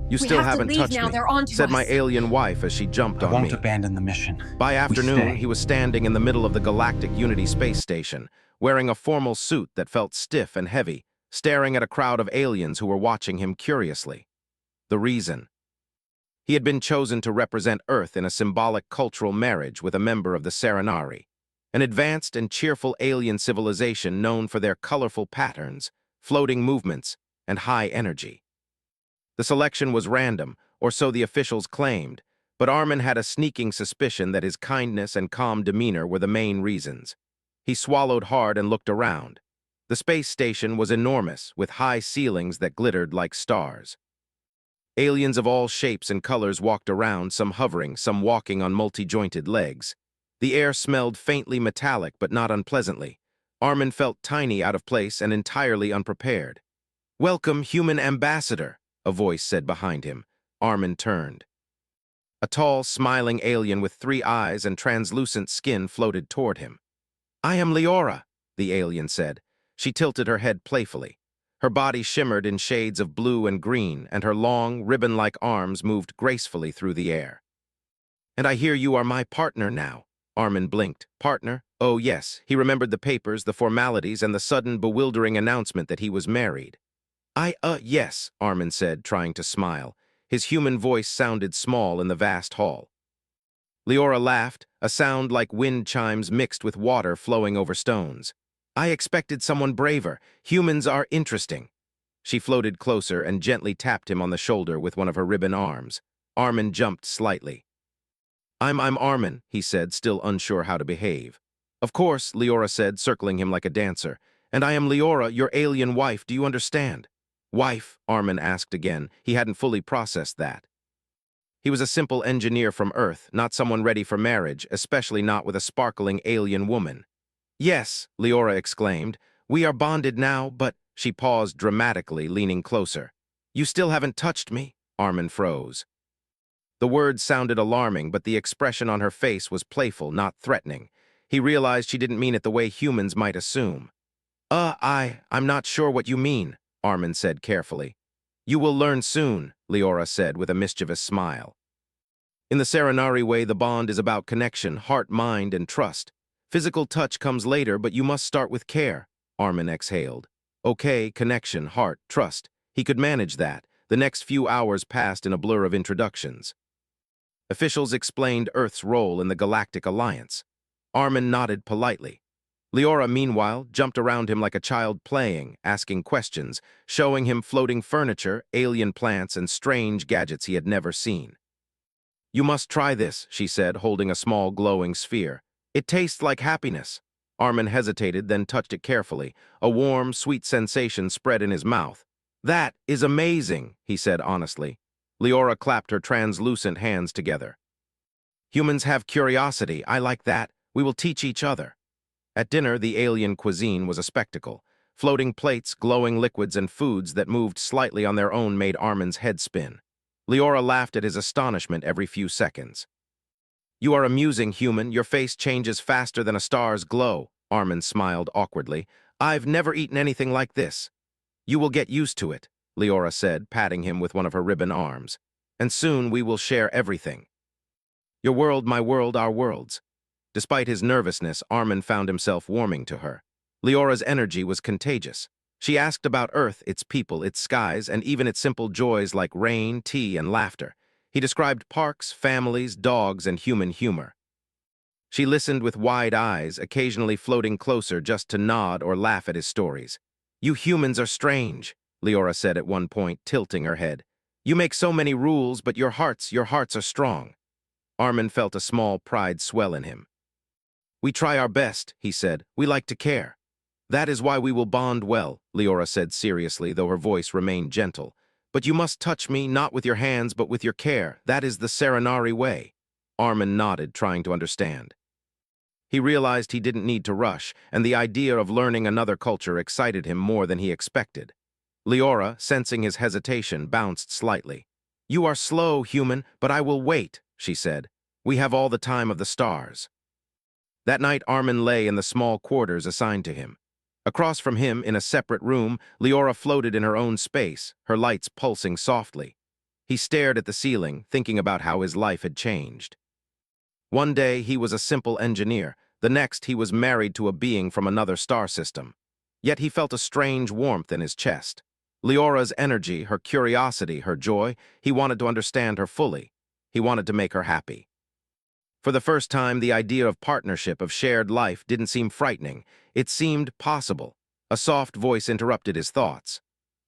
You We still have to haven't leave touched now. me, They're on to said my us. alien wife as she jumped I on won't me. abandon the mission. By afternoon, stay. he was standing in the middle of the Galactic Unity space station, wearing a formal suit that felt stiff and heavy, staring at a crowd of aliens who were watching him curiously. The reason? He had been chosen to represent Earth in a symbolic cultural marriage with a member of the Serenari, an advanced and cheerful alien civilization known for their colorful patterns, floating movements, and high energy. The selection was random, or so the officials claimed, but Armin had a sneaking suspicion that his kindness and calm demeanor were the main reasons. He swallowed hard and looked around. The space station was enormous, with high ceilings that glittered like stars. Aliens of all shapes and colors walked around, some hovering, some walking on multi-jointed legs. The air smelled faintly metallic, but not unpleasantly. Armin felt tiny, out of place, and entirely unprepared. "Welcome, human ambassador," a voice said behind him. Armin turned. A tall, smiling alien with 3 eyes and translucent skin floated toward him. "I am Leora," the alien said. She tilted her head playfully. Her body shimmered in shades of blue and green, and her long, ribbon-like arms moved gracefully through the air. "And I hear you are my partner now." Armin blinked. Partner? Oh yes, he remembered the papers, the formalities, and the sudden, bewildering announcement that he was married. Yes, Armin said, trying to smile. His human voice sounded small in the vast hall. Leora laughed, a sound like wind chimes mixed with water flowing over stones. "I expected someone braver. Humans are interesting." She floated closer and gently tapped him on the shoulder with one of her ribbon arms. Armin jumped slightly. I'm Armin," he said, still unsure how to behave. "Of course," Leora said, circling him like a dancer. "And I am Leora, your alien wife, do you understand?" "Wife?" Armin asked again. He hadn't fully processed that. He was a simple engineer from Earth, not someone ready for marriage, especially not with a sparkling alien woman. "Yes," Leora exclaimed. "We are bonded now, but—" She paused dramatically, leaning closer. "You still haven't touched me?" Armin froze. The words sounded alarming, but the expression on her face was playful, not threatening. He realized she didn't mean it the way humans might assume. I'm not sure what you mean," Armin said carefully. "You will learn soon," Leora said with a mischievous smile. In the Serenari way, the bond is about connection, heart, mind, and trust. Physical touch comes later, but you must start with care, Armin exhaled. Okay, connection, heart, trust. He could manage that. The next few hours passed in a blur of introductions. Officials explained Earth's role in the Galactic Alliance. Armin nodded politely. Leora, meanwhile, jumped around him like a child playing, asking questions, showing him floating furniture, alien plants, and strange gadgets he had never seen. "You must try this," she said, holding a small glowing sphere. "It tastes like happiness." Armin hesitated, then touched it carefully. A warm, sweet sensation spread in his mouth. "That is amazing," he said honestly. Leora clapped her translucent hands together. "Humans have curiosity. I like that. We will teach each other." At dinner, the alien cuisine was a spectacle. Floating plates, glowing liquids, and foods that moved slightly on their own made Armin's head spin. Leora laughed at his astonishment every few seconds. "You are amusing, human. Your face changes faster than a star's glow." Armin smiled awkwardly. "I've never eaten anything like this." "You will get used to it," Leora said, patting him with one of her ribbon arms. "And soon we will share everything. Your world, my world, our worlds." Despite his nervousness, Armin found himself warming to her. Leora's energy was contagious. She asked about Earth, its people, its skies, and even its simple joys like rain, tea, and laughter. He described parks, families, dogs, and human humor. She listened with wide eyes, occasionally floating closer just to nod or laugh at his stories. "You humans are strange," Leora said at one point, tilting her head. "You make so many rules, but your hearts are strong." Armin felt a small pride swell in him. "We try our best," he said. "We like to care." "That is why we will bond well," Leora said seriously, though her voice remained gentle. "But you must touch me, not with your hands, but with your care. That is the Serenari way." Armin nodded, trying to understand. He realized he didn't need to rush, and the idea of learning another culture excited him more than he expected. Leora, sensing his hesitation, bounced slightly. "You are slow, human, but I will wait," she said. "We have all the time of the stars." That night, Armin lay in the small quarters assigned to him. Across from him, in a separate room, Leora floated in her own space, her lights pulsing softly. He stared at the ceiling, thinking about how his life had changed. One day, he was a simple engineer. The next, he was married to a being from another star system. Yet he felt a strange warmth in his chest. Leora's energy, her curiosity, her joy, he wanted to understand her fully. He wanted to make her happy. For the first time, the idea of partnership, of shared life, didn't seem frightening. It seemed possible. A soft voice interrupted his thoughts.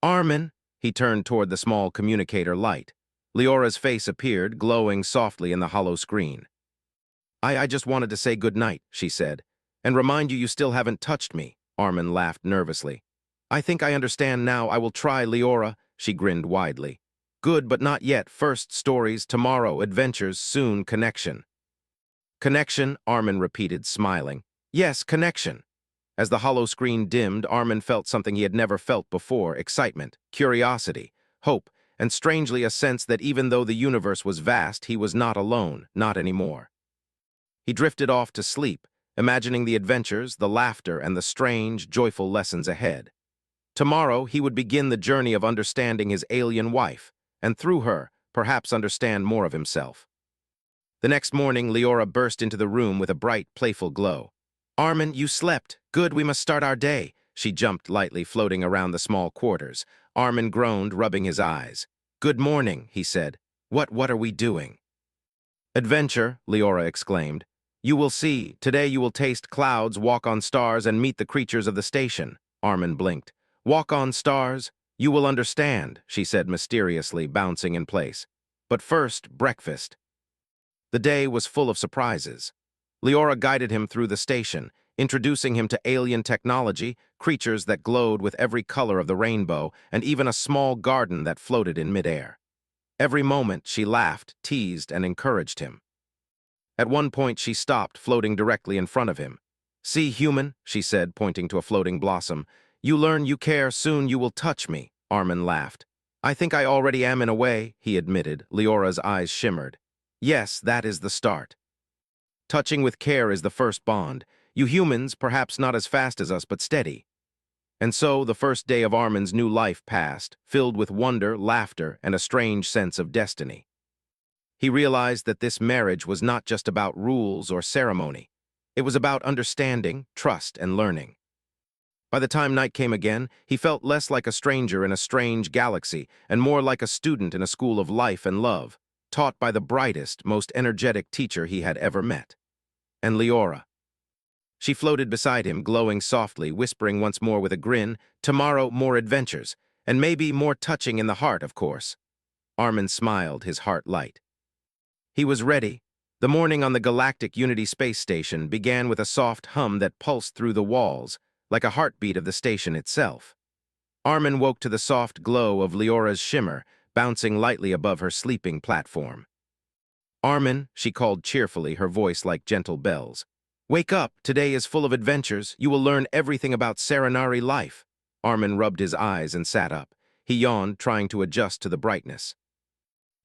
Armin, he turned toward the small communicator light. Leora's face appeared, glowing softly in the hollow screen. I just wanted to say good night, she said, and remind you you still haven't touched me. Armin laughed nervously. I think I understand now. I will try, Leora, she grinned widely. Good, but not yet. First, stories, tomorrow, adventures, soon, connection. Connection, Armin repeated, smiling. Yes, connection. As the hollow screen dimmed, Armin felt something he had never felt before: excitement, curiosity, hope, and strangely a sense that even though the universe was vast, he was not alone, not anymore. He drifted off to sleep, imagining the adventures, the laughter, and the strange, joyful lessons ahead. Tomorrow, he would begin the journey of understanding his alien wife, and through her, perhaps understand more of himself. The next morning, Leora burst into the room with a bright, playful glow. Armin, you slept. Good, we must start our day. She jumped lightly, floating around the small quarters. Armin groaned, rubbing his eyes. Good morning, he said. What are we doing? Adventure, Leora exclaimed. You will see. Today you will taste clouds, walk on stars, and meet the creatures of the station. Armin blinked. Walk on stars? You will understand, she said mysteriously, bouncing in place. But first, breakfast. The day was full of surprises. Leora guided him through the station, introducing him to alien technology, creatures that glowed with every color of the rainbow, and even a small garden that floated in midair. Every moment she laughed, teased, and encouraged him. At one point she stopped, floating directly in front of him. See, human, she said, pointing to a floating blossom. You learn you care, soon you will touch me. Armin laughed. I think I already am in a way, he admitted. Leora's eyes shimmered. Yes, that is the start. Touching with care is the first bond. You humans, perhaps not as fast as us, but steady. And so the first day of Armin's new life passed, filled with wonder, laughter, and a strange sense of destiny. He realized that this marriage was not just about rules or ceremony. It was about understanding, trust, and learning. By the time night came again, he felt less like a stranger in a strange galaxy and more like a student in a school of life and love, taught by the brightest, most energetic teacher he had ever met. And Leora. She floated beside him, glowing softly, whispering once more with a grin, tomorrow more adventures, and maybe more touching in the heart, of course. Armin smiled, his heart light. He was ready. The morning on the Galactic Unity Space Station began with a soft hum that pulsed through the walls, like a heartbeat of the station itself. Armin woke to the soft glow of Leora's shimmer, bouncing lightly above her sleeping platform. Armin, she called cheerfully, her voice like gentle bells. Wake up, today is full of adventures. You will learn everything about Serenari life. Armin rubbed his eyes and sat up. He yawned, trying to adjust to the brightness.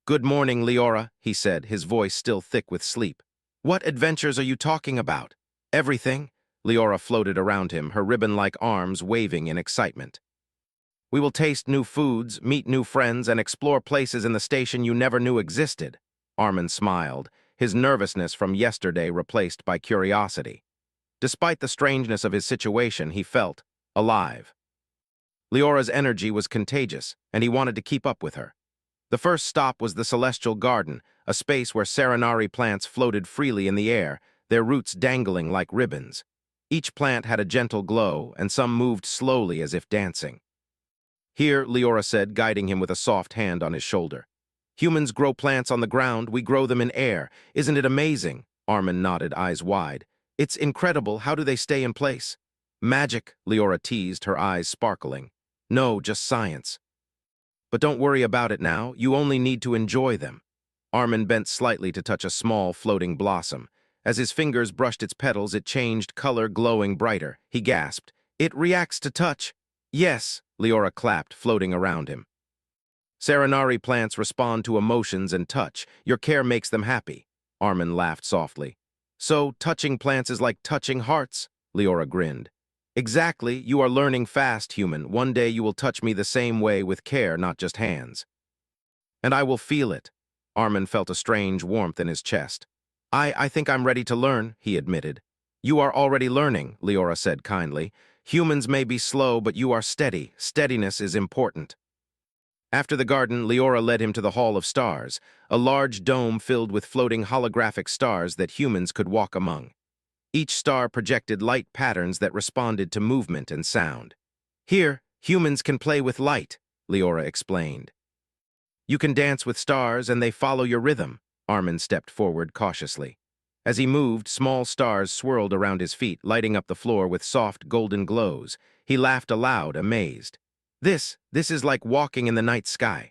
Good morning, Leora, he said, his voice still thick with sleep. What adventures are you talking about? Everything? Leora floated around him, her ribbon-like arms waving in excitement. We will taste new foods, meet new friends, and explore places in the station you never knew existed. Armin smiled, his nervousness from yesterday replaced by curiosity. Despite the strangeness of his situation, he felt alive. Leora's energy was contagious, and he wanted to keep up with her. The first stop was the Celestial Garden, a space where Serenari plants floated freely in the air, their roots dangling like ribbons. Each plant had a gentle glow, and some moved slowly as if dancing. Here, Leora said, guiding him with a soft hand on his shoulder. Humans grow plants on the ground, we grow them in air. Isn't it amazing? Armin nodded, eyes wide. It's incredible. How do they stay in place? Magic, Leora teased, her eyes sparkling. No, just science. But don't worry about it now. You only need to enjoy them. Armin bent slightly to touch a small, floating blossom. As his fingers brushed its petals, it changed color, glowing brighter. He gasped. It reacts to touch. Yes, Leora clapped, floating around him. Serenari plants respond to emotions and touch. Your care makes them happy. Armin laughed softly. So, touching plants is like touching hearts? Leora grinned. Exactly. You are learning fast, human. One day you will touch me the same way with care, not just hands. And I will feel it. Armin felt a strange warmth in his chest. I think I'm ready to learn, he admitted. You are already learning, Leora said kindly. Humans may be slow, but you are steady. Steadiness is important. After the garden, Leora led him to the Hall of Stars, a large dome filled with floating holographic stars that humans could walk among. Each star projected light patterns that responded to movement and sound. Here, humans can play with light, Leora explained. You can dance with stars and they follow your rhythm. Armin stepped forward cautiously. As he moved, small stars swirled around his feet, lighting up the floor with soft, golden glows. He laughed aloud, amazed. This is like walking in the night sky.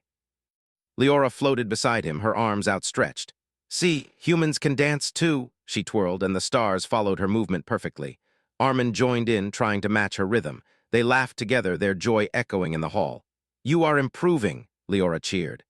Leora floated beside him, her arms outstretched. See, humans can dance too, she twirled, and the stars followed her movement perfectly. Armin joined in, trying to match her rhythm. They laughed together, their joy echoing in the hall. You are improving, Leora cheered.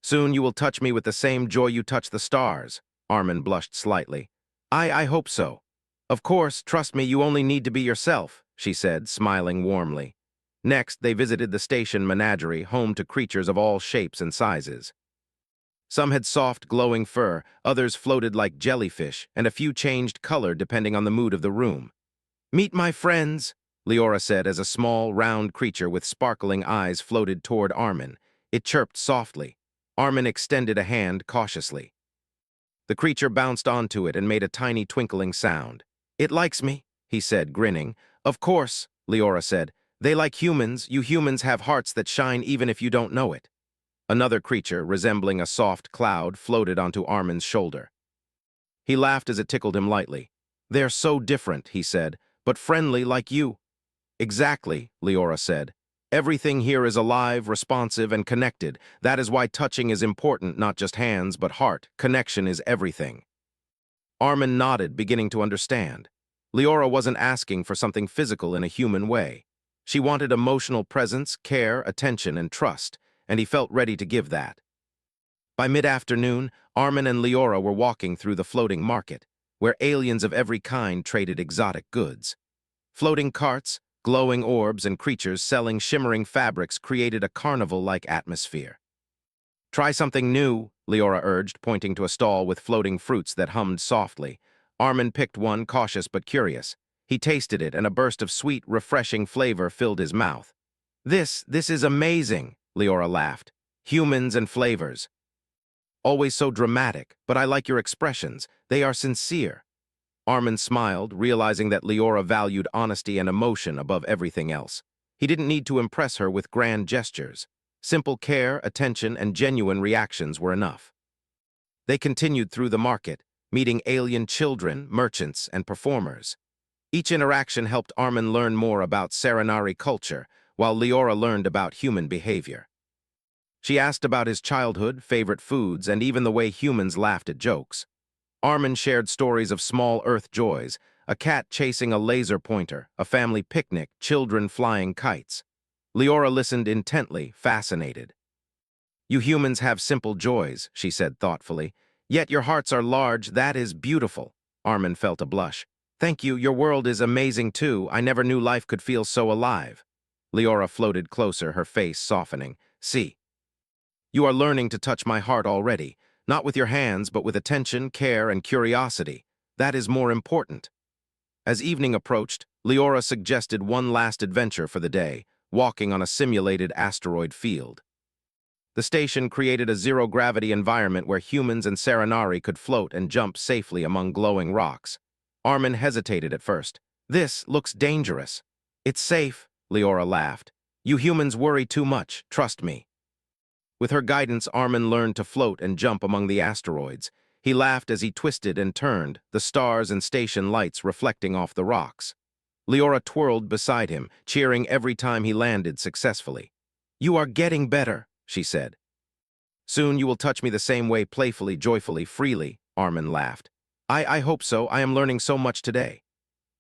Soon you will touch me with the same joy you touch the stars. Armin blushed slightly. I hope so. Of course, trust me, you only need to be yourself, she said, smiling warmly. Next, they visited the station menagerie, home to creatures of all shapes and sizes. Some had soft, glowing fur, others floated like jellyfish, and a few changed color depending on the mood of the room. Meet my friends, Leora said as a small, round creature with sparkling eyes floated toward Armin. It chirped softly. Armin extended a hand cautiously. The creature bounced onto it and made a tiny twinkling sound. It likes me, he said, grinning. Of course, Leora said. They like humans. You humans have hearts that shine even if you don't know it. Another creature, resembling a soft cloud, floated onto Armin's shoulder. He laughed as it tickled him lightly. They're so different, he said, but friendly like you. Exactly, Leora said. Everything here is alive, responsive, and connected. That is why touching is important, not just hands, but heart. Connection is everything. Armin nodded, beginning to understand. Leora wasn't asking for something physical in a human way. She wanted emotional presence, care, attention, and trust, and he felt ready to give that. By mid-afternoon, Armin and Leora were walking through the floating market, where aliens of every kind traded exotic goods. Floating carts, glowing orbs, and creatures selling shimmering fabrics created a carnival-like atmosphere. Try something new, Leora urged, pointing to a stall with floating fruits that hummed softly. Armin picked one, cautious but curious. He tasted it, and a burst of sweet, refreshing flavor filled his mouth. This is amazing, Leora laughed. Humans and flavors. Always so dramatic, but I like your expressions. They are sincere. Armin smiled, realizing that Leora valued honesty and emotion above everything else. He didn't need to impress her with grand gestures. Simple care, attention, and genuine reactions were enough. They continued through the market, meeting alien children, merchants, and performers. Each interaction helped Armin learn more about Serenari culture, while Leora learned about human behavior. She asked about his childhood, favorite foods, and even the way humans laughed at jokes. Armin shared stories of small Earth joys, a cat chasing a laser pointer, a family picnic, children flying kites. Leora listened intently, fascinated. You humans have simple joys, she said thoughtfully. Yet your hearts are large, that is beautiful. Armin felt a blush. Thank you, your world is amazing too. I never knew life could feel so alive. Leora floated closer, her face softening. See. You are learning to touch my heart already. Not with your hands, but with attention, care, and curiosity. That is more important. As evening approached, Leora suggested one last adventure for the day, walking on a simulated asteroid field. The station created a zero-gravity environment where humans and Serenari could float and jump safely among glowing rocks. Armin hesitated at first. This looks dangerous. It's safe, Leora laughed. You humans worry too much, trust me. With her guidance, Armin learned to float and jump among the asteroids. He laughed as he twisted and turned, the stars and station lights reflecting off the rocks. Leora twirled beside him, cheering every time he landed successfully. You are getting better, she said. Soon you will touch me the same way, playfully, joyfully, freely, Armin laughed. I hope so. I am learning so much today.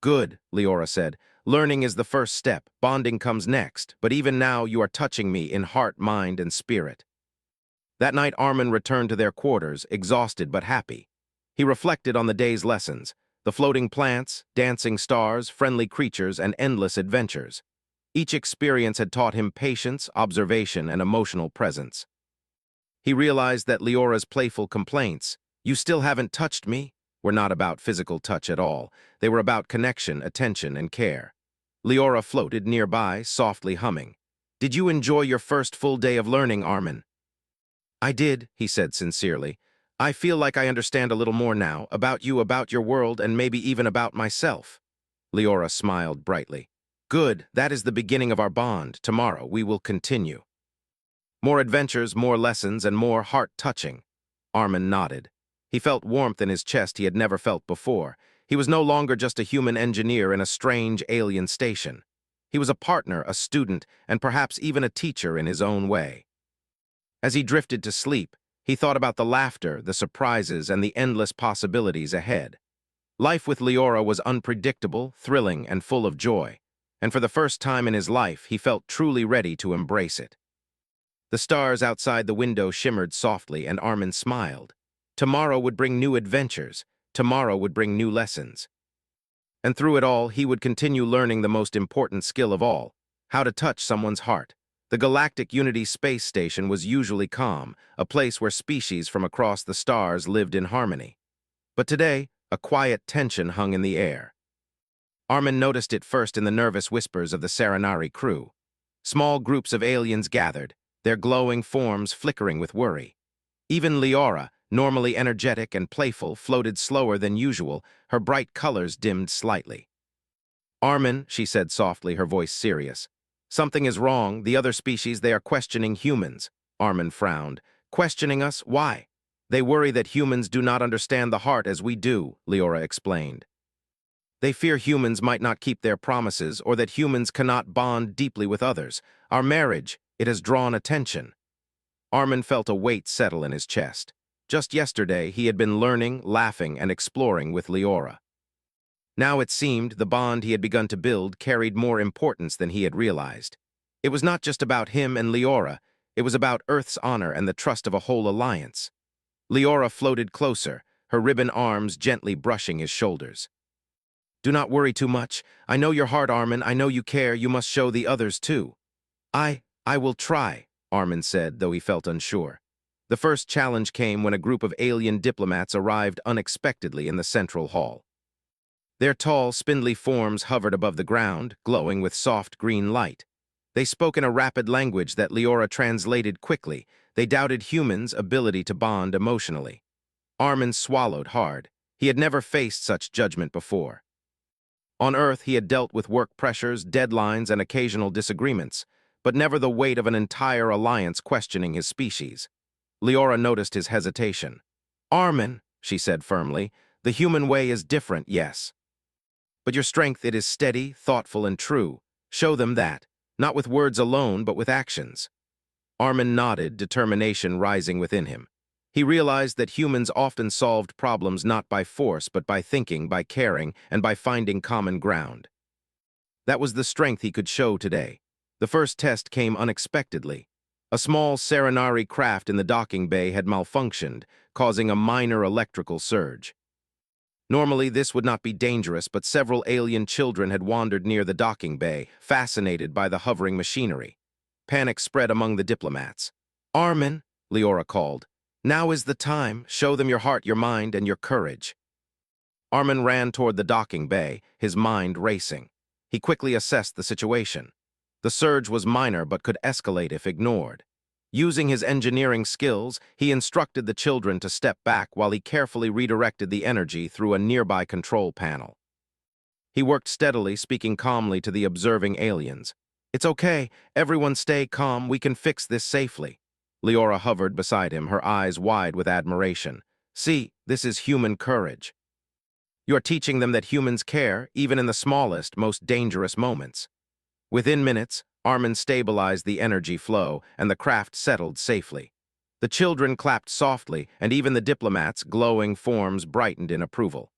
Good, Leora said. Learning is the first step. Bonding comes next. But even now you are touching me in heart, mind, and spirit. That night Armin returned to their quarters, exhausted but happy. He reflected on the day's lessons, the floating plants, dancing stars, friendly creatures, and endless adventures. Each experience had taught him patience, observation, and emotional presence. He realized that Leora's playful complaints, "You still haven't touched me," were not about physical touch at all. They were about connection, attention, and care. Leora floated nearby, softly humming. "Did you enjoy your first full day of learning, Armin?" "I did," he said sincerely. "I feel like I understand a little more now, about you, about your world, and maybe even about myself." Leora smiled brightly. "Good, that is the beginning of our bond. Tomorrow we will continue." More adventures, more lessons, and more heart-touching. Armin nodded. He felt warmth in his chest he had never felt before. He was no longer just a human engineer in a strange alien station. He was a partner, a student, and perhaps even a teacher in his own way. As he drifted to sleep, he thought about the laughter, the surprises, and the endless possibilities ahead. Life with Leora was unpredictable, thrilling, and full of joy, and for the first time in his life, he felt truly ready to embrace it. The stars outside the window shimmered softly, and Armin smiled. Tomorrow would bring new adventures. Tomorrow would bring new lessons. And through it all, he would continue learning the most important skill of all, how to touch someone's heart. The Galactic Unity space station was usually calm, a place where species from across the stars lived in harmony. But today, a quiet tension hung in the air. Armin noticed it first in the nervous whispers of the Serenari crew. Small groups of aliens gathered, their glowing forms flickering with worry. Even Leora, normally energetic and playful, floated slower than usual, her bright colors dimmed slightly. "Armin," she said softly, her voice serious. "Something is wrong. The other species, they are questioning humans." Armin frowned. "Questioning us? Why?" "They worry that humans do not understand the heart as we do," Leora explained. "They fear humans might not keep their promises or that humans cannot bond deeply with others. Our marriage, it has drawn attention." Armin felt a weight settle in his chest. Just yesterday, he had been learning, laughing, and exploring with Leora. Now it seemed the bond he had begun to build carried more importance than he had realized. It was not just about him and Leora, it was about Earth's honor and the trust of a whole alliance. Leora floated closer, her ribbon arms gently brushing his shoulders. "Do not worry too much. I know your heart, Armin. I know you care. You must show the others too." I will try," Armin said, though he felt unsure. The first challenge came when a group of alien diplomats arrived unexpectedly in the central hall. Their tall, spindly forms hovered above the ground, glowing with soft green light. They spoke in a rapid language that Leora translated quickly. They doubted humans' ability to bond emotionally. Armin swallowed hard. He had never faced such judgment before. On Earth, he had dealt with work pressures, deadlines, and occasional disagreements, but never the weight of an entire alliance questioning his species. Leora noticed his hesitation. "Armin," she said firmly, "the human way is different, yes. But your strength, it is steady, thoughtful, and true. Show them that, not with words alone, but with actions." Armin nodded, determination rising within him. He realized that humans often solved problems not by force, but by thinking, by caring, and by finding common ground. That was the strength he could show today. The first test came unexpectedly. A small Serenari craft in the docking bay had malfunctioned, causing a minor electrical surge. Normally, this would not be dangerous, but several alien children had wandered near the docking bay, fascinated by the hovering machinery. Panic spread among the diplomats. "Armin," Leora called, "now is the time. Show them your heart, your mind, and your courage." Armin ran toward the docking bay, his mind racing. He quickly assessed the situation. The surge was minor but could escalate if ignored. Using his engineering skills, he instructed the children to step back while he carefully redirected the energy through a nearby control panel. He worked steadily, speaking calmly to the observing aliens. "It's okay. Everyone stay calm. We can fix this safely." Leora hovered beside him, her eyes wide with admiration. "See, this is human courage. You're teaching them that humans care, even in the smallest, most dangerous moments." Within minutes, Armin stabilized the energy flow, and the craft settled safely. The children clapped softly, and even the diplomats' glowing forms brightened in approval.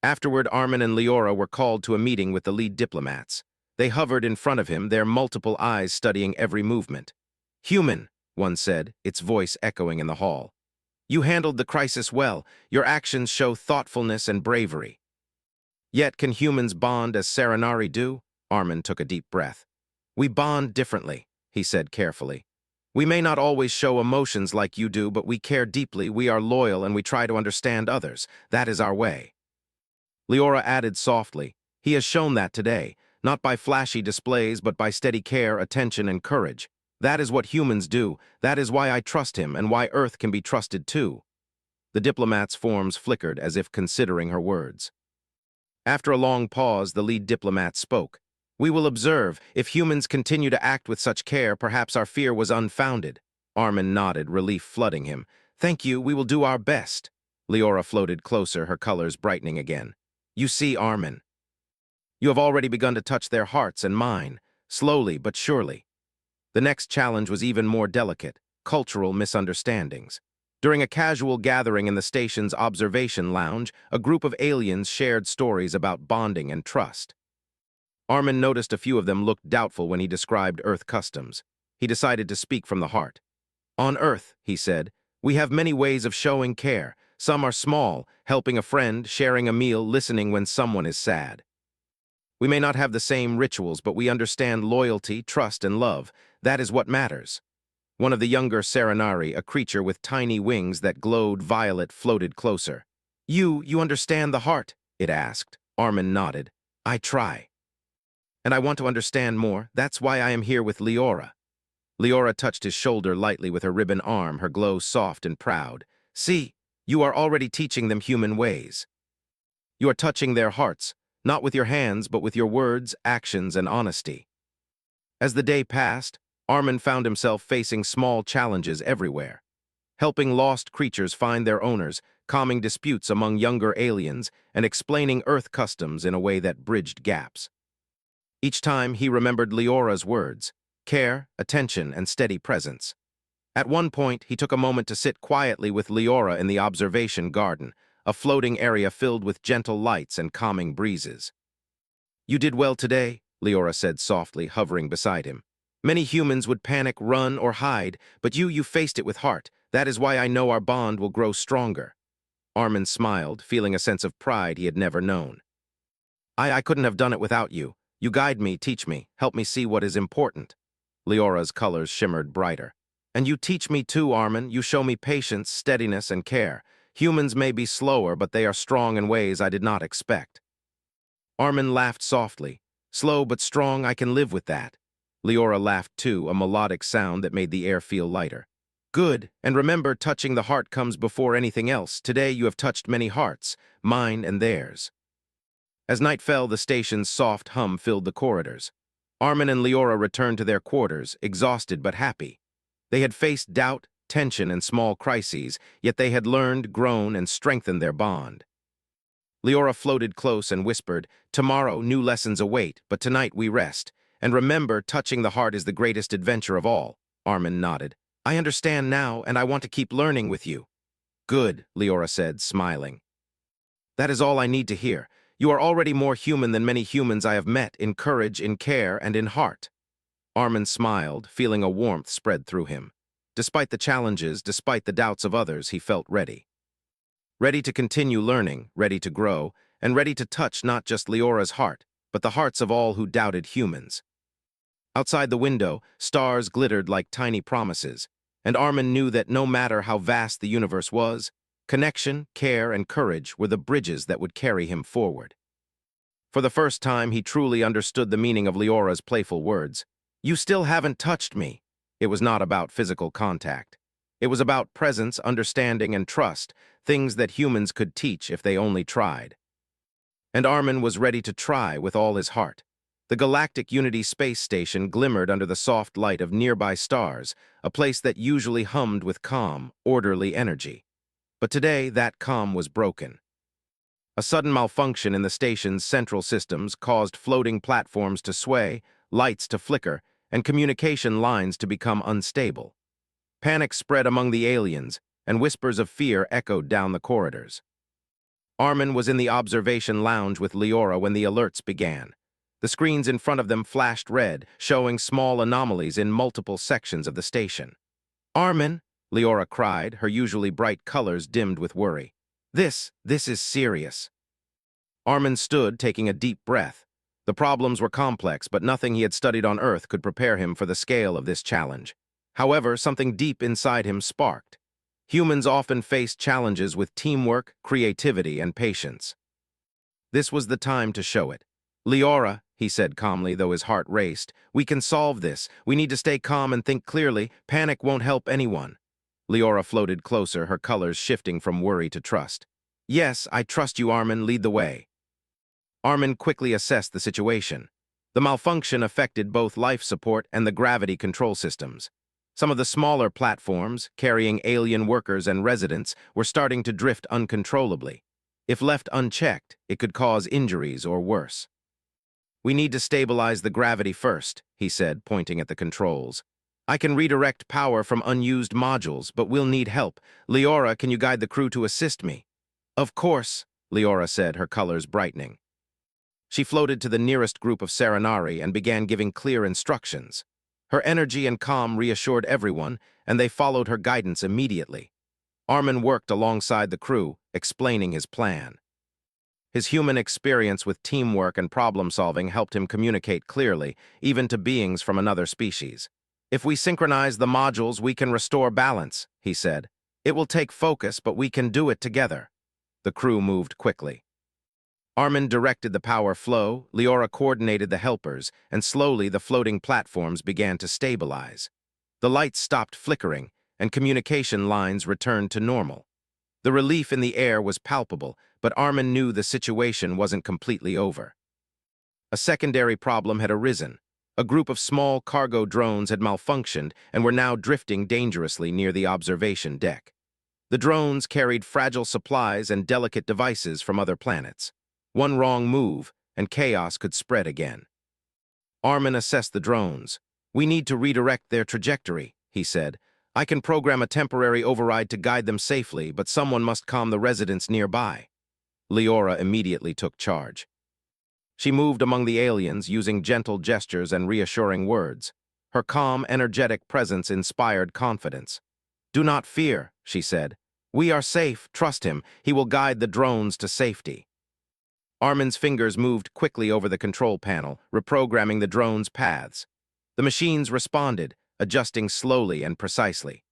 Afterward, Armin and Leora were called to a meeting with the lead diplomats. They hovered in front of him, their multiple eyes studying every movement. "Human," one said, its voice echoing in the hall. "You handled the crisis well. Your actions show thoughtfulness and bravery." "Yet can humans bond as Serenari do?" Armin took a deep breath. "We bond differently," he said carefully. We may not always show emotions like you do, but we care deeply, we are loyal, and we try to understand others. That is our way. Leora added softly, he has shown that today, not by flashy displays, but by steady care, attention, and courage. That is what humans do. That is why I trust him, and why Earth can be trusted too. The diplomat's forms flickered as if considering her words. After a long pause, the lead diplomat spoke. We will observe. If humans continue to act with such care, perhaps our fear was unfounded. Armin nodded, relief flooding him. Thank you, we will do our best. Leora floated closer, her colors brightening again. You see, Armin, you have already begun to touch their hearts and mine, slowly but surely. The next challenge was even more delicate, cultural misunderstandings. During a casual gathering in the station's observation lounge, a group of aliens shared stories about bonding and trust. Armin noticed a few of them looked doubtful when he described Earth customs. He decided to speak from the heart. On Earth, he said, we have many ways of showing care. Some are small, helping a friend, sharing a meal, listening when someone is sad. We may not have the same rituals, but we understand loyalty, trust, and love. That is what matters. One of the younger Serenari, a creature with tiny wings that glowed violet, floated closer. You understand the heart? It asked. Armin nodded. I try. And I want to understand more. That's why I am here with Leora. Leora touched his shoulder lightly with her ribbon arm, her glow soft and proud. See, you are already teaching them human ways. You are touching their hearts, not with your hands, but with your words, actions, and honesty. As the day passed, Armin found himself facing small challenges everywhere. Helping lost creatures find their owners, calming disputes among younger aliens, and explaining Earth customs in a way that bridged gaps. Each time he remembered Leora's words, care, attention, and steady presence. At one point, he took a moment to sit quietly with Leora in the observation garden, a floating area filled with gentle lights and calming breezes. You did well today, Leora said softly, hovering beside him. Many humans would panic, run, or hide, but you faced it with heart. That is why I know our bond will grow stronger. Armin smiled, feeling a sense of pride he had never known. I couldn't have done it without you. You guide me, teach me, help me see what is important. Leora's colors shimmered brighter. And you teach me too, Armin. You show me patience, steadiness, and care. Humans may be slower, but they are strong in ways I did not expect. Armin laughed softly. Slow but strong, I can live with that. Leora laughed too, a melodic sound that made the air feel lighter. Good, and remember, touching the heart comes before anything else. Today you have touched many hearts, mine and theirs. As night fell, the station's soft hum filled the corridors. Armin and Leora returned to their quarters, exhausted but happy. They had faced doubt, tension, and small crises, yet they had learned, grown, and strengthened their bond. Leora floated close and whispered, Tomorrow new lessons await, but tonight we rest. And remember, touching the heart is the greatest adventure of all. Armin nodded. I understand now, and I want to keep learning with you. Good, Leora said, smiling. That is all I need to hear. You are already more human than many humans I have met, in courage, in care, and in heart. Armin smiled, feeling a warmth spread through him. Despite the challenges, despite the doubts of others, he felt ready. Ready to continue learning, ready to grow, and ready to touch not just Leora's heart, but the hearts of all who doubted humans. Outside the window, stars glittered like tiny promises, and Armin knew that no matter how vast the universe was, connection, care, and courage were the bridges that would carry him forward. For the first time, he truly understood the meaning of Leora's playful words. You still haven't touched me. It was not about physical contact. It was about presence, understanding, and trust, things that humans could teach if they only tried. And Armin was ready to try with all his heart. The Galactic Unity space station glimmered under the soft light of nearby stars, a place that usually hummed with calm, orderly energy. But today, that calm was broken. A sudden malfunction in the station's central systems caused floating platforms to sway, lights to flicker, and communication lines to become unstable. Panic spread among the aliens, and whispers of fear echoed down the corridors. Armin was in the observation lounge with Leora when the alerts began. The screens in front of them flashed red, showing small anomalies in multiple sections of the station. Armin, Leora cried, her usually bright colors dimmed with worry. This is serious. Armin stood, taking a deep breath. The problems were complex, but nothing he had studied on Earth could prepare him for the scale of this challenge. However, something deep inside him sparked. Humans often face challenges with teamwork, creativity, and patience. This was the time to show it. Leora, he said calmly, though his heart raced, we can solve this. We need to stay calm and think clearly. Panic won't help anyone. Leora floated closer, her colors shifting from worry to trust. Yes, I trust you, Armin. Lead the way. Armin quickly assessed the situation. The malfunction affected both life support and the gravity control systems. Some of the smaller platforms, carrying alien workers and residents, were starting to drift uncontrollably. If left unchecked, it could cause injuries or worse. We need to stabilize the gravity first, he said, pointing at the controls. I can redirect power from unused modules, but we'll need help. Leora, can you guide the crew to assist me? Of course, Leora said, her colors brightening. She floated to the nearest group of Serenari and began giving clear instructions. Her energy and calm reassured everyone, and they followed her guidance immediately. Armin worked alongside the crew, explaining his plan. His human experience with teamwork and problem-solving helped him communicate clearly, even to beings from another species. If we synchronize the modules, we can restore balance, he said. It will take focus, but we can do it together. The crew moved quickly. Armin directed the power flow, Leora coordinated the helpers, and slowly the floating platforms began to stabilize. The lights stopped flickering, and communication lines returned to normal. The relief in the air was palpable, but Armin knew the situation wasn't completely over. A secondary problem had arisen. A group of small cargo drones had malfunctioned and were now drifting dangerously near the observation deck. The drones carried fragile supplies and delicate devices from other planets. One wrong move, and chaos could spread again. Armin assessed the drones. We need to redirect their trajectory, he said. I can program a temporary override to guide them safely, but someone must calm the residents nearby. Leora immediately took charge. She moved among the aliens, using gentle gestures and reassuring words. Her calm, energetic presence inspired confidence. Do not fear, she said. We are safe, trust him. He will guide the drones to safety. Armin's fingers moved quickly over the control panel, reprogramming the drones' paths. The machines responded, adjusting slowly and precisely.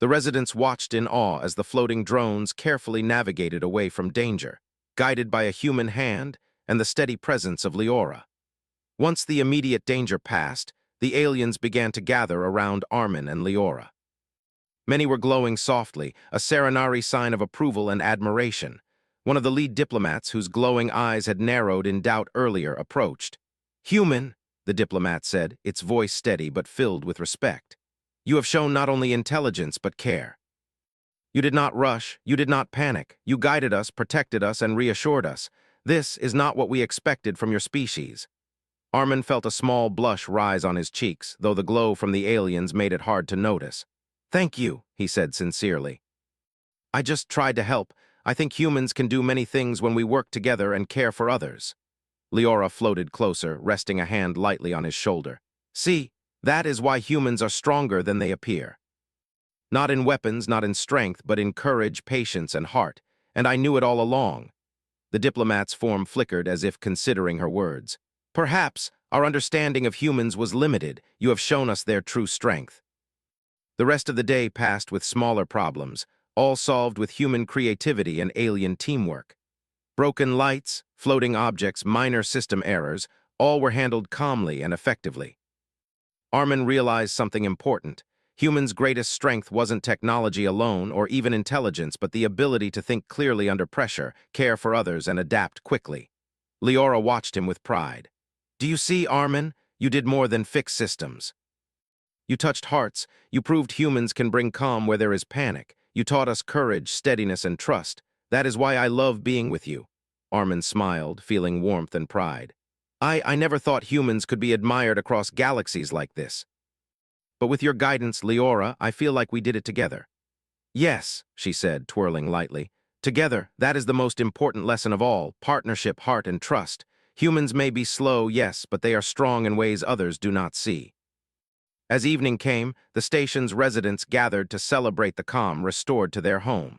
The residents watched in awe as the floating drones carefully navigated away from danger, guided by a human hand and the steady presence of Leora. Once the immediate danger passed, the aliens began to gather around Armin and Leora. Many were glowing softly, a Serenari sign of approval and admiration. One of the lead diplomats, whose glowing eyes had narrowed in doubt earlier, approached. Human, the diplomat said, its voice steady but filled with respect. You have shown not only intelligence but care. You did not rush, you did not panic. You guided us, protected us, and reassured us. This is not what we expected from your species. Armin felt a small blush rise on his cheeks, though the glow from the aliens made it hard to notice. Thank you, he said sincerely. I just tried to help. I think humans can do many things when we work together and care for others. Leora floated closer, resting a hand lightly on his shoulder. See, that is why humans are stronger than they appear. Not in weapons, not in strength, but in courage, patience, and heart. And I knew it all along. The diplomat's form flickered as if considering her words. Perhaps our understanding of humans was limited. You have shown us their true strength. The rest of the day passed with smaller problems, all solved with human creativity and alien teamwork. Broken lights, floating objects, minor system errors, all were handled calmly and effectively. Armin realized something important. Humans' greatest strength wasn't technology alone or even intelligence, but the ability to think clearly under pressure, care for others, and adapt quickly. Leora watched him with pride. Do you see, Armin? You did more than fix systems. You touched hearts. You proved humans can bring calm where there is panic. You taught us courage, steadiness, and trust. That is why I love being with you. Armin smiled, feeling warmth and pride. I never thought humans could be admired across galaxies like this. But with your guidance, Leora, I feel like we did it together. Yes, she said, twirling lightly. Together, that is the most important lesson of all, partnership, heart, and trust. Humans may be slow, yes, but they are strong in ways others do not see. As evening came, the station's residents gathered to celebrate the calm restored to their home.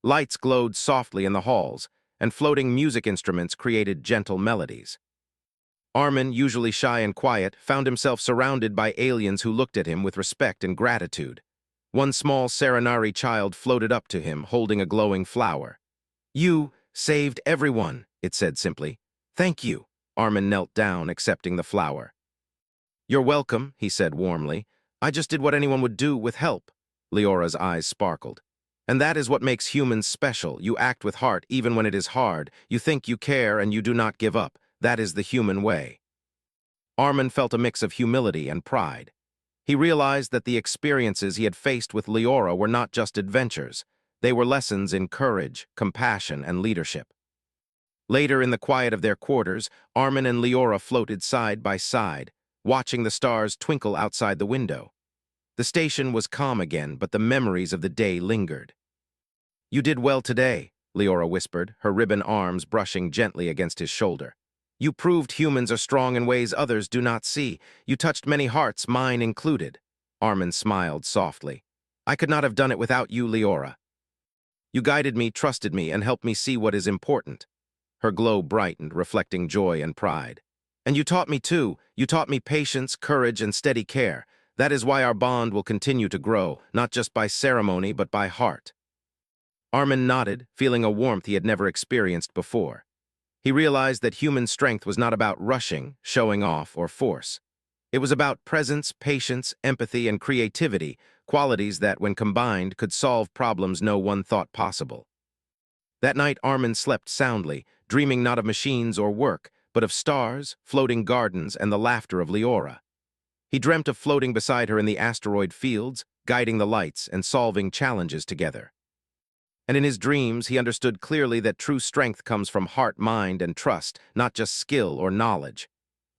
Lights glowed softly in the halls, and floating music instruments created gentle melodies. Armin, usually shy and quiet, found himself surrounded by aliens who looked at him with respect and gratitude. One small Serenari child floated up to him, holding a glowing flower. "You saved everyone," it said simply. "Thank you." Armin knelt down, accepting the flower. "You're welcome," he said warmly. "I just did what anyone would do with help." Leora's eyes sparkled. "And that is what makes humans special. You act with heart even when it is hard. You think, you care, and you do not give up. That is the human way." Armin felt a mix of humility and pride. He realized that the experiences he had faced with Leora were not just adventures. They were lessons in courage, compassion, and leadership. Later, in the quiet of their quarters, Armin and Leora floated side by side, watching the stars twinkle outside the window. The station was calm again, but the memories of the day lingered. "You did well today," Leora whispered, her ribbon arms brushing gently against his shoulder. "You proved humans are strong in ways others do not see. You touched many hearts, mine included." Armin smiled softly. "I could not have done it without you, Leora. You guided me, trusted me, and helped me see what is important." Her glow brightened, reflecting joy and pride. "And you taught me too. You taught me patience, courage, and steady care. That is why our bond will continue to grow, not just by ceremony, but by heart." Armin nodded, feeling a warmth he had never experienced before. He realized that human strength was not about rushing, showing off, or force. It was about presence, patience, empathy, and creativity, qualities that, when combined, could solve problems no one thought possible. That night, Armin slept soundly, dreaming not of machines or work, but of stars, floating gardens, and the laughter of Leora. He dreamt of floating beside her in the asteroid fields, guiding the lights and solving challenges together. And in his dreams, he understood clearly that true strength comes from heart, mind, and trust, not just skill or knowledge.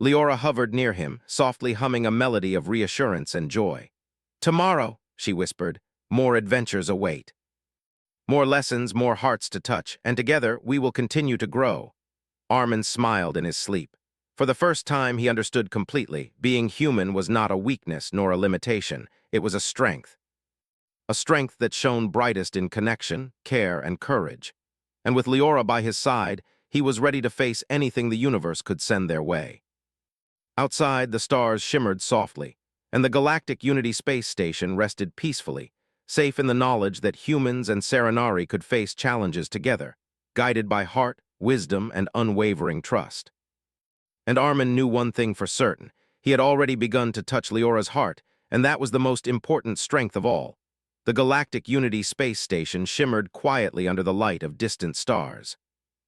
Leora hovered near him, softly humming a melody of reassurance and joy. "Tomorrow," she whispered, "more adventures await. More lessons, more hearts to touch, and together we will continue to grow." Armin smiled in his sleep. For the first time, he understood completely. Being human was not a weakness nor a limitation. It was a strength. A strength that shone brightest in connection, care, and courage. And with Leora by his side, he was ready to face anything the universe could send their way. Outside, the stars shimmered softly, and the Galactic Unity Space Station rested peacefully, safe in the knowledge that humans and Serenari could face challenges together, guided by heart, wisdom, and unwavering trust. And Armin knew one thing for certain. He had already begun to touch Leora's heart, and that was the most important strength of all. The Galactic Unity Space Station shimmered quietly under the light of distant stars.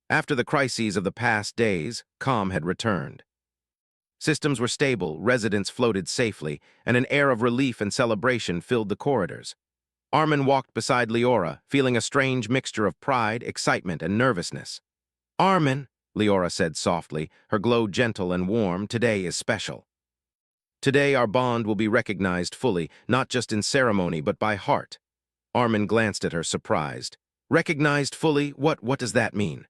After the crises of the past days, calm had returned. Systems were stable, residents floated safely, and an air of relief and celebration filled the corridors. Armin walked beside Leora, feeling a strange mixture of pride, excitement, and nervousness. "Armin," Leora said softly, her glow gentle and warm, "today is special. Today our bond will be recognized fully, not just in ceremony, but by heart." Armin glanced at her, surprised. "Recognized fully? What does that mean?"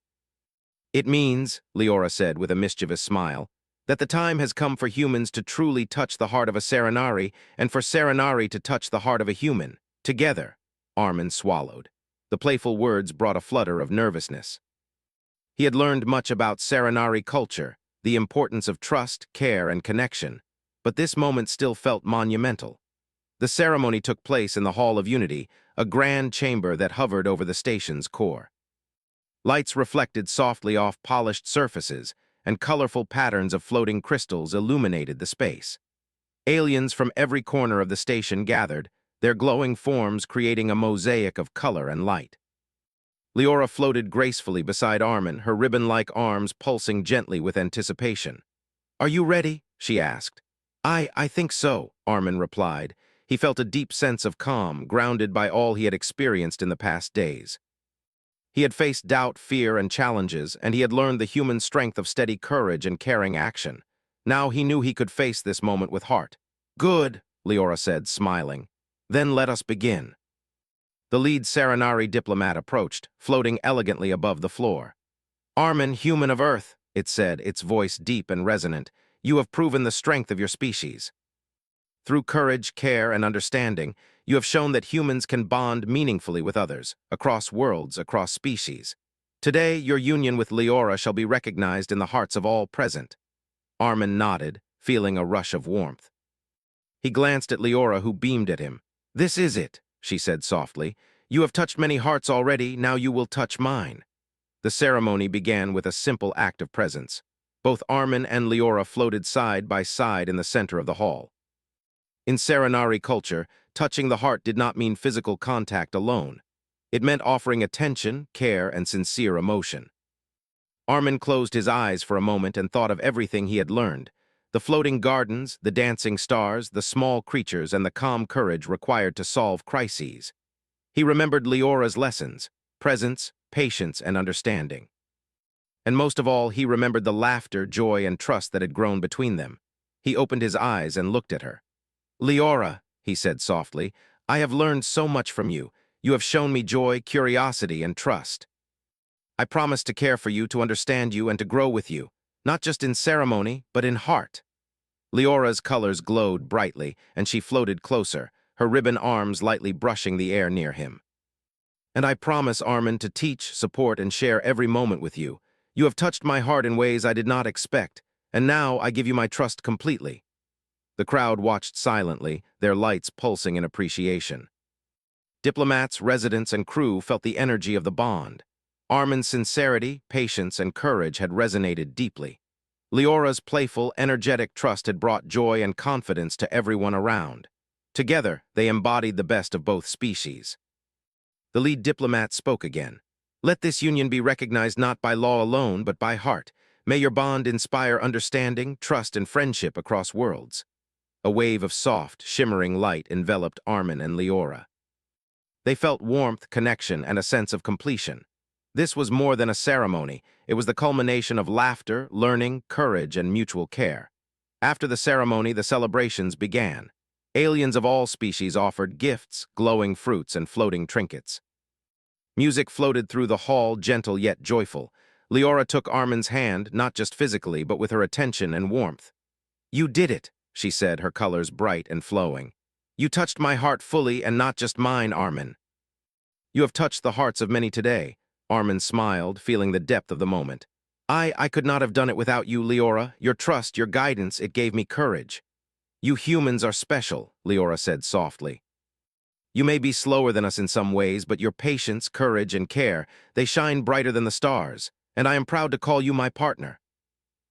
"It means," Leora said with a mischievous smile, "that the time has come for humans to truly touch the heart of a Serenari, and for Serenari to touch the heart of a human. Together." Armin swallowed. The playful words brought a flutter of nervousness. He had learned much about Serenari culture, the importance of trust, care, and connection, but this moment still felt monumental. The ceremony took place in the Hall of Unity, a grand chamber that hovered over the station's core. Lights reflected softly off polished surfaces, and colorful patterns of floating crystals illuminated the space. Aliens from every corner of the station gathered, their glowing forms creating a mosaic of color and light. Leora floated gracefully beside Armin, her ribbon-like arms pulsing gently with anticipation. "Are you ready?" she asked. I think so," Armin replied. He felt a deep sense of calm, grounded by all he had experienced in the past days. He had faced doubt, fear, and challenges, and he had learned the human strength of steady courage and caring action. Now he knew he could face this moment with heart. "Good," Leora said, smiling. "Then let us begin." The lead Serenari diplomat approached, floating elegantly above the floor. "Armin, human of Earth," it said, its voice deep and resonant, "you have proven the strength of your species. Through courage, care, and understanding, you have shown that humans can bond meaningfully with others, across worlds, across species. Today, your union with Leora shall be recognized in the hearts of all present." Armin nodded, feeling a rush of warmth. He glanced at Leora, who beamed at him. "This is it," she said softly. "You have touched many hearts already, now you will touch mine." The ceremony began with a simple act of presence. Both Armin and Leora floated side by side in the center of the hall. In Serenari culture, touching the heart did not mean physical contact alone. It meant offering attention, care, and sincere emotion. Armin closed his eyes for a moment and thought of everything he had learned. The floating gardens, the dancing stars, the small creatures, and the calm courage required to solve crises. He remembered Leora's lessons: presence, patience, and understanding. And most of all, he remembered the laughter, joy, and trust that had grown between them. He opened his eyes and looked at her. "Leora," he said softly, "I have learned so much from you. You have shown me joy, curiosity, and trust. I promise to care for you, to understand you, and to grow with you, not just in ceremony, but in heart." Leora's colors glowed brightly, and she floated closer, her ribbon arms lightly brushing the air near him. "And I promise, Armin, to teach, support, and share every moment with you. You have touched my heart in ways I did not expect, and now I give you my trust completely." The crowd watched silently, their lights pulsing in appreciation. Diplomats, residents, and crew felt the energy of the bond. Armin's sincerity, patience, and courage had resonated deeply. Leora's playful, energetic trust had brought joy and confidence to everyone around. Together, they embodied the best of both species. The lead diplomat spoke again. "Let this union be recognized not by law alone, but by heart. May your bond inspire understanding, trust, and friendship across worlds." A wave of soft, shimmering light enveloped Armin and Leora. They felt warmth, connection, and a sense of completion. This was more than a ceremony. It was the culmination of laughter, learning, courage, and mutual care. After the ceremony, the celebrations began. Aliens of all species offered gifts, glowing fruits, and floating trinkets. Music floated through the hall, gentle yet joyful. Leora took Armin's hand, not just physically, but with her attention and warmth. "You did it," she said, her colors bright and flowing. "You touched my heart fully, and not just mine, Armin." "You have touched the hearts of many today." Armin smiled, feeling the depth of the moment. I could not have done it without you, Leora. Your trust, your guidance, it gave me courage." "You humans are special," Leora said softly. "You may be slower than us in some ways, but your patience, courage, and care, they shine brighter than the stars, and I am proud to call you my partner."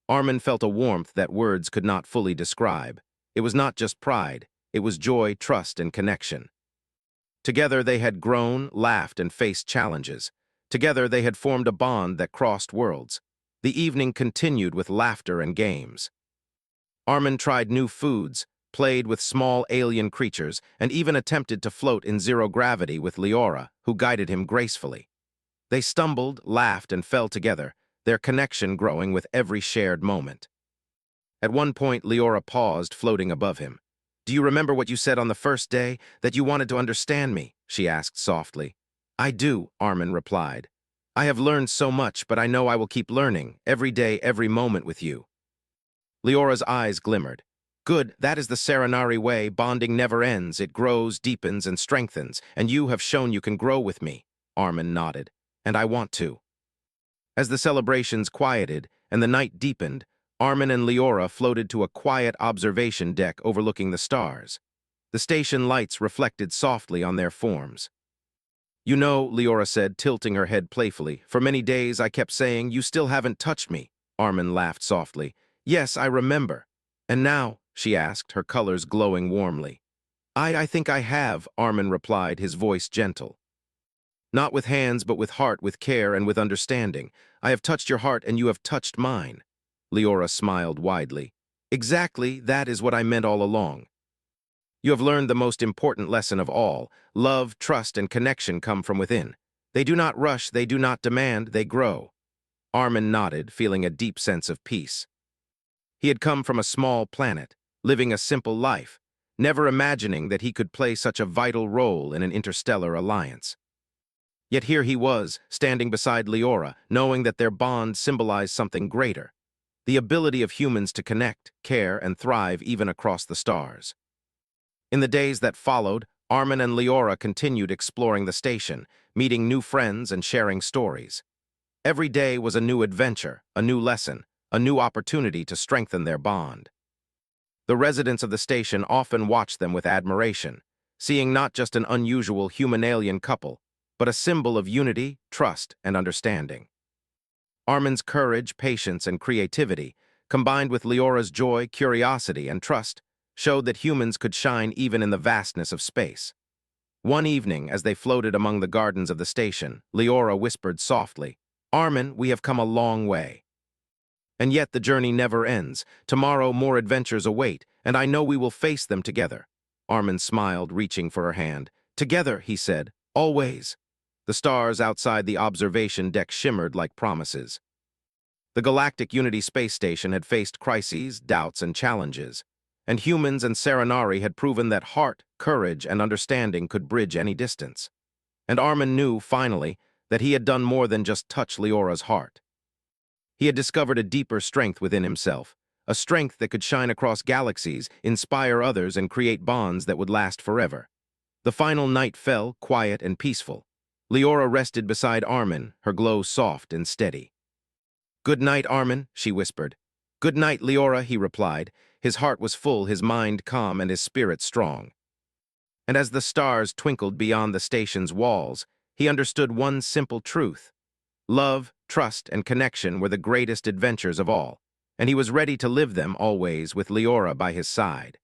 Armin felt a warmth that words could not fully describe. It was not just pride, it was joy, trust, and connection. Together they had grown, laughed, and faced challenges. Together they had formed a bond that crossed worlds. The evening continued with laughter and games. Armin tried new foods, played with small alien creatures, and even attempted to float in zero gravity with Leora, who guided him gracefully. They stumbled, laughed, and fell together, their connection growing with every shared moment. At one point, Leora paused, floating above him. "Do you remember what you said on the first day, that you wanted to understand me?" she asked softly. "I do," Armin replied. "I have learned so much, but I know I will keep learning, every day, every moment with you." Leora's eyes glimmered. "Good, that is the Serenari way. Bonding never ends. It grows, deepens, and strengthens, and you have shown you can grow with me." Armin nodded. "And I want to." As the celebrations quieted and the night deepened, Armin and Leora floated to a quiet observation deck overlooking the stars. The station lights reflected softly on their forms. "You know," Leora said, tilting her head playfully, "for many days I kept saying, 'You still haven't touched me.'" Armin laughed softly. "Yes, I remember." "And now?" she asked, her colors glowing warmly. I think I have," Armin replied, his voice gentle. "Not with hands, but with heart, with care, and with understanding. I have touched your heart, and you have touched mine." Leora smiled widely. "Exactly, that is what I meant all along. You have learned the most important lesson of all. Love, trust, and connection come from within. They do not rush, they do not demand, they grow." Armin nodded, feeling a deep sense of peace. He had come from a small planet, living a simple life, never imagining that he could play such a vital role in an interstellar alliance. Yet here he was, standing beside Leora, knowing that their bond symbolized something greater: the ability of humans to connect, care, and thrive even across the stars. In the days that followed, Armin and Leora continued exploring the station, meeting new friends and sharing stories. Every day was a new adventure, a new lesson, a new opportunity to strengthen their bond. The residents of the station often watched them with admiration, seeing not just an unusual human-alien couple, but a symbol of unity, trust, and understanding. Armin's courage, patience, and creativity, combined with Leora's joy, curiosity, and trust, showed that humans could shine even in the vastness of space. One evening, as they floated among the gardens of the station, Leora whispered softly, "Armin, we have come a long way. And yet the journey never ends. Tomorrow more adventures await, and I know we will face them together." Armin smiled, reaching for her hand. "Together," he said, "always." The stars outside the observation deck shimmered like promises. The Galactic Unity Space Station had faced crises, doubts, and challenges, and humans and Serenari had proven that heart, courage, and understanding could bridge any distance. And Armin knew, finally, that he had done more than just touch Leora's heart. He had discovered a deeper strength within himself, a strength that could shine across galaxies, inspire others, and create bonds that would last forever. The final night fell, quiet and peaceful. Leora rested beside Armin, her glow soft and steady. "Good night, Armin," she whispered. "Good night, Leora," he replied. His heart was full, his mind calm, and his spirit strong. And as the stars twinkled beyond the station's walls, he understood one simple truth. Love, trust, and connection were the greatest adventures of all, and he was ready to live them always with Leora by his side.